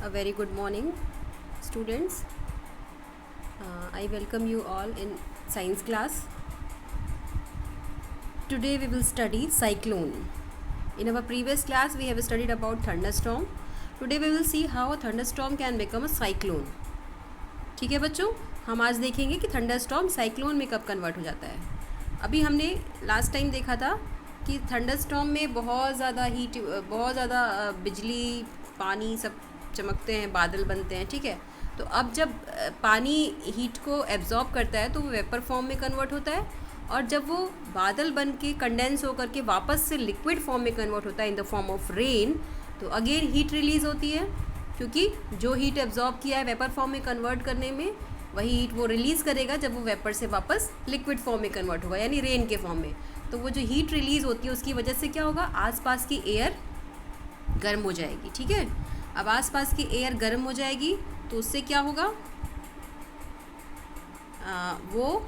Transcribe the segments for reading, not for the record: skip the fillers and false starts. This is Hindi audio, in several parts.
A very good morning, students. I welcome you all in science class. Today we will study cyclone. In our previous class, we have studied about thunderstorm. Today we will see how a thunderstorm can become a cyclone. ठीक है बच्चों, हम आज देखेंगे कि थंडरस्टॉर्म साइक्लोन में कब कन्वर्ट हो जाता है. अभी हमने लास्ट टाइम देखा था कि थंडरस्टॉर्म में बहुत ज़्यादा हीट, बहुत ज़्यादा बिजली, पानी सब चमकते हैं, बादल बनते हैं. ठीक है, तो अब जब पानी हीट को एब्जॉर्ब करता है तो वो वेपर फॉर्म में कन्वर्ट होता है, और जब वो बादल बन के कंडेंस होकर के वापस से लिक्विड फॉर्म में कन्वर्ट होता है in the form of rain, तो अगेन हीट रिलीज़ होती है, क्योंकि जो हीट एब्जॉर्ब किया है वेपर फॉर्म में कन्वर्ट करने में, वही हीट वो रिलीज़ करेगा जब वो वेपर से वापस लिक्विड फॉर्म में कन्वर्ट होगा, यानी रेन के फॉर्म में. तो वो जो हीट रिलीज़ होती है उसकी वजह से क्या होगा, आसपास की एयर गर्म हो जाएगी. ठीक है, अब आसपास की एयर गर्म हो जाएगी तो उससे क्या होगा, वो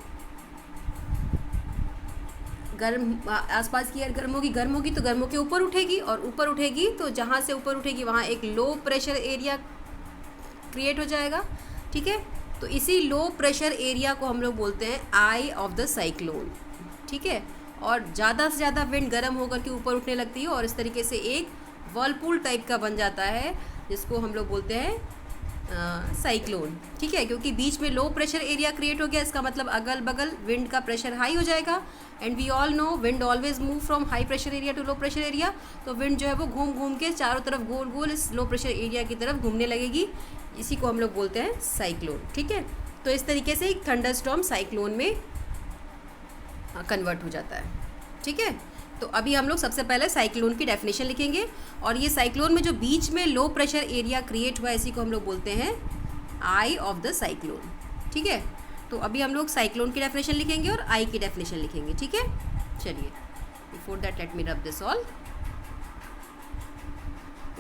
गर्म, आसपास की एयर गर्म होगी तो गर्म होके ऊपर उठेगी, और ऊपर उठेगी तो जहाँ से ऊपर उठेगी वहाँ एक लो प्रेशर एरिया क्रिएट हो जाएगा. ठीक है, तो इसी लो प्रेशर एरिया को हम लोग बोलते हैं आई ऑफ द साइक्लोन. ठीक है, और ज़्यादा से ज़्यादा विंड गर्म होकर के ऊपर उठने लगती है और इस तरीके से एक वर्लपूल टाइप का बन जाता है, जिसको हम लोग बोलते हैं साइक्लोन. ठीक है, क्योंकि बीच में लो प्रेशर एरिया क्रिएट हो गया, इसका मतलब अगल बगल विंड का प्रेशर हाई हो जाएगा. And we all know wind always move from high pressure area to low pressure area. तो विंड जो है वो घूम घूम के चारों तरफ गोल गोल इस लो प्रेशर एरिया की तरफ घूमने लगेगी. इसी को हम लोग बोलते हैं साइक्लोन. ठीक है, तो इस तरीके से एक थंडरस्टॉर्म साइक्लोन में कन्वर्ट हो जाता है. ठीक है, तो अभी हम लोग सबसे पहले साइक्लोन की डेफिनेशन लिखेंगे, और ये साइक्लोन में जो बीच में लो प्रेशर एरिया क्रिएट हुआ है इसी को हम लोग बोलते हैं आई ऑफ द साइक्लोन. ठीक है, तो अभी हम लोग साइक्लोन की डेफिनेशन लिखेंगे और आई की डेफिनेशन लिखेंगे. ठीक है, चलिए, before that let me rub this all.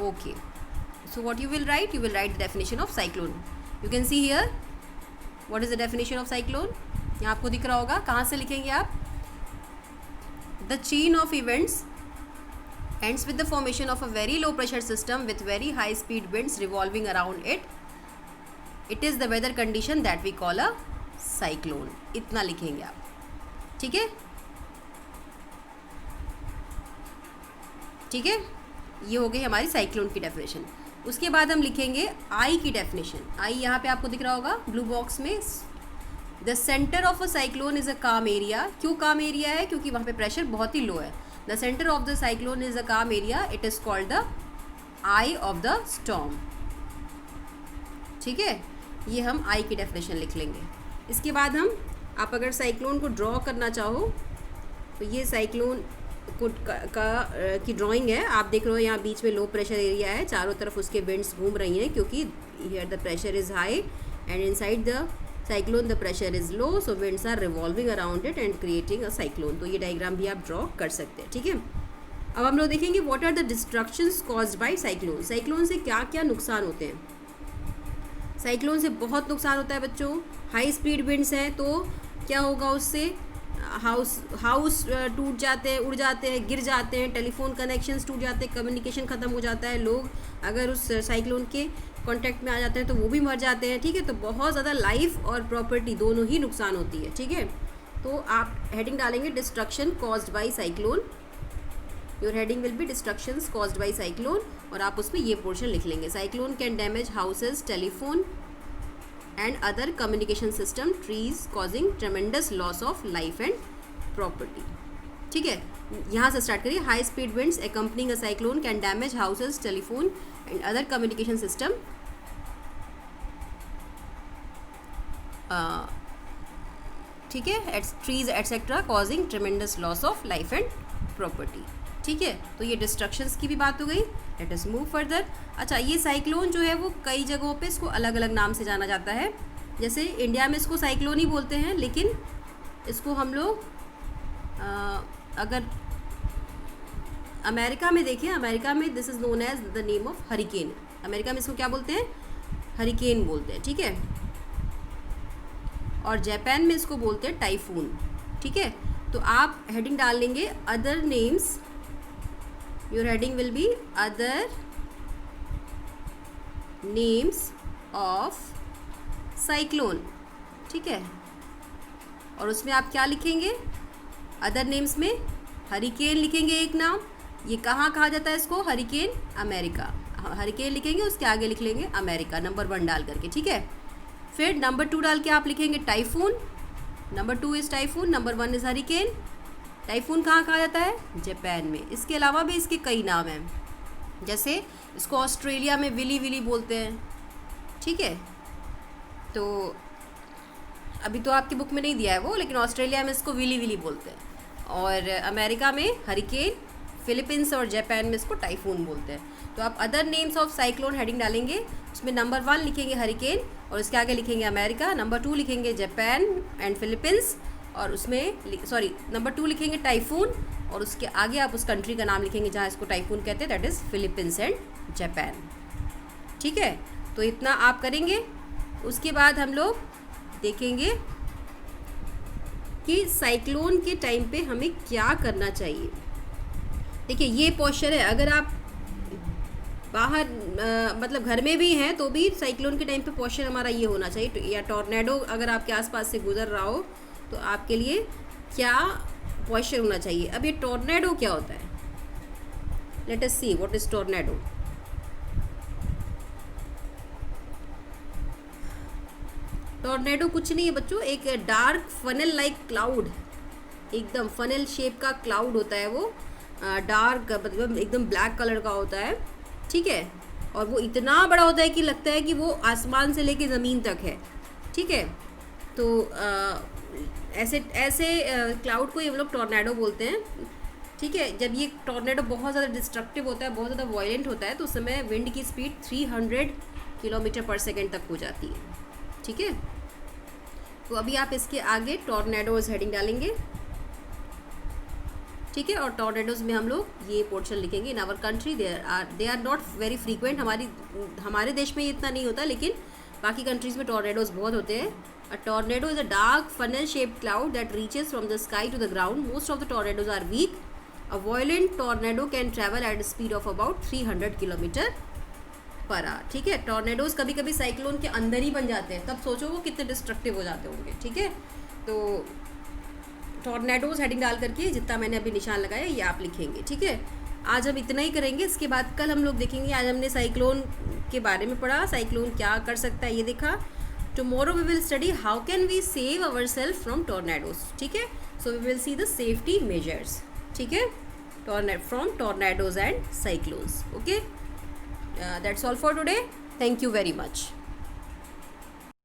Okay, so what you will write the definition of cyclone. You can see here what is the definition of cyclone. यहाँ आपको दिख रहा होगा. कहाँ से लिखेंगे आप? The chain of events ends with the formation of a very low pressure system with very high speed winds revolving around it. It is the weather condition that we call a cyclone. इतना लिखेंगे आप. ठीक है, ठीक है, ये हो गई हमारी साइक्लोन की डेफिनेशन. उसके बाद हम लिखेंगे आई की डेफिनेशन. आई यहाँ पे आपको दिख रहा होगा ब्लू बॉक्स में. The centre of a cyclone is a calm area. क्यों काम एरिया है? क्योंकि वहाँ पे प्रेशर बहुत ही लो है. The centre of the cyclone is a calm area. It is called the eye of the storm. ठीक है, ये हम आई की डेफिनेशन लिख लेंगे. इसके बाद हम, आप अगर साइक्लोन को ड्रॉ करना चाहो तो ये साइक्लोन की ड्राइंग है. आप देख रहे हो यहाँ बीच में लो प्रेशर एरिया है, चारों तरफ उसके विंड्स घूम रही हैं, क्योंकि here the pressure is high and inside the cyclone the pressure is low, so winds are revolving around it and creating a cyclone. तो ये डायग्राम भी आप ड्रॉ कर सकते हैं. ठीक है, अब हम लोग देखेंगे what are the destructions caused by cyclone. Cyclone से क्या क्या नुकसान होते हैं? साइक्लोन से बहुत नुकसान होता है बच्चों. हाई स्पीड विंड्स हैं तो क्या होगा उससे? हाउस टूट जाते हैं, उड़ जाते हैं, गिर जाते हैं, टेलीफोन कनेक्शंस टूट जाते हैं, कम्युनिकेशन ख़त्म हो जाता है. लोग अगर उस साइक्लोन के कांटेक्ट में आ जाते हैं तो वो भी मर जाते हैं. ठीक है, तो बहुत ज़्यादा लाइफ और प्रॉपर्टी दोनों ही नुकसान होती है. ठीक है, तो आप हेडिंग डालेंगे destruction caused by cyclone. Your heading will be destructions caused by cyclone, और आप उसमें ये पोर्शन लिख लेंगे. Cyclone can damage houses, telephone and other communication system, trees, causing tremendous loss of life and property. ठीक है, यहाँ से स्टार्ट करिए. High speed winds accompanying a cyclone can damage houses, telephone and other communication system. ठीक है, trees etc. causing tremendous loss of life and property. ठीक है, तो ये डिस्ट्रक्शंस की भी बात हो गई. Let us move further. अच्छा, ये साइक्लोन जो है वो कई जगहों पे इसको अलग अलग नाम से जाना जाता है. जैसे इंडिया में इसको साइक्लोन ही बोलते हैं, लेकिन इसको हम लोग अगर अमेरिका में देखें, अमेरिका में this is known as the name of hurricane. America में इसको क्या बोलते हैं? हरिकेन बोलते हैं. ठीक है, और जापान में इसको बोलते हैं टाइफून. ठीक है, तो आप हेडिंग डाल लेंगे other names. Your heading will be other names of cyclone, ठीक है। और उसमें आप क्या लिखेंगे, अदर नेम्स में हरिकेन लिखेंगे एक नाम, ये कहाँ कहा जाता है इसको, हरिकेन अमेरिका, हरिकेन लिखेंगे, उसके आगे लिख लेंगे अमेरिका नंबर 1 डाल करके, ठीक है। फिर नंबर 2 डाल के आप लिखेंगे typhoon, number 2 is typhoon, number 1 is hurricane. Typhoon कहाँ कहा जाता है, जापान में। इसके अलावा भी इसके कई नाम हैं, जैसे इसको ऑस्ट्रेलिया में विली विली बोलते हैं, ठीक है। तो अभी तो आपकी बुक में नहीं दिया है वो, लेकिन ऑस्ट्रेलिया में इसको विली विली बोलते हैं, और अमेरिका में हरिकेन, फिलीपींस और जापान में इसको टाइफून बोलते हैं। तो आप other names of cyclone heading डालेंगे, उसमें नंबर 1 लिखेंगे हरिकेन और उसके आगे लिखेंगे अमेरिका, नंबर 2 लिखेंगे जापान एंड फिलीपींस, और उसमें नंबर 2 लिखेंगे टाइफून और उसके आगे आप उस कंट्री का नाम लिखेंगे जहाँ इसको टाइफून कहते हैं, that is Philippines and Japan, ठीक है। तो इतना आप करेंगे। उसके बाद हम लोग देखेंगे कि साइक्लोन के टाइम पे हमें क्या करना चाहिए। देखिए ये पोस्चर है, अगर आप बाहर मतलब घर में भी हैं तो भी साइक्लोन के टाइम पे पोस्चर हमारा ये होना चाहिए, या टॉर्नेडो अगर आपके आसपास से गुजर रहा हो तो आपके लिए क्या पोस्चर होना चाहिए। अब ये टॉर्नेडो क्या होता है, let us see what is tornado. Tornado कुछ नहीं है बच्चों, एक डार्क फनल लाइक क्लाउड, एकदम फनल शेप का क्लाउड होता है वो, डार्क मतलब एकदम ब्लैक कलर का होता है, ठीक है। और वो इतना बड़ा होता है कि लगता है कि वो आसमान से लेके ज़मीन तक है, ठीक है। तो ऐसे क्लाउड को ये हम लोग टॉर्नेडो बोलते हैं, ठीक है। जब ये टॉर्नेडो बहुत ज़्यादा डिस्ट्रक्टिव होता है, बहुत ज़्यादा वायलेंट होता है, तो उस समय विंड की स्पीड 300 किलोमीटर पर सेकेंड तक हो जाती है, ठीक है। तो अभी आप इसके आगे टॉर्नेडोज हेडिंग डालेंगे, ठीक है। और टॉर्नेडोज में हम लोग ये पोर्शन लिखेंगे, in our country they are not very frequent, हमारे देश में ये इतना नहीं होता, लेकिन बाकी कंट्रीज़ में टॉर्नेडोज बहुत होते हैं। A tornado is a dark funnel shaped cloud that reaches from the sky to the ground. Most of the tornadoes are weak. A violent tornado can travel at speed of about 300 kilometre per hour, ठीक है। टॉर्नेडोज कभी कभी साइक्लोन के अंदर ही बन जाते हैं, तब सोचो वो कितने डिस्ट्रक्टिव हो जाते होंगे, ठीक है। तो टॉर्नेडोज हेडिंग डाल करके जितना मैंने अभी निशान लगाया ये आप लिखेंगे, ठीक है। आज हम इतना ही करेंगे, इसके बाद कल हम लोग देखेंगे। आज हमने साइक्लोन के बारे में पढ़ा, साइक्लोन क्या कर सकता है ये देखा। Tomorrow we will study how can we save our self from tornadoes, ठीक है। So we will see the safety measures, ठीक है, from tornadoes and cyclones, okay. That's all for today, thank you very much.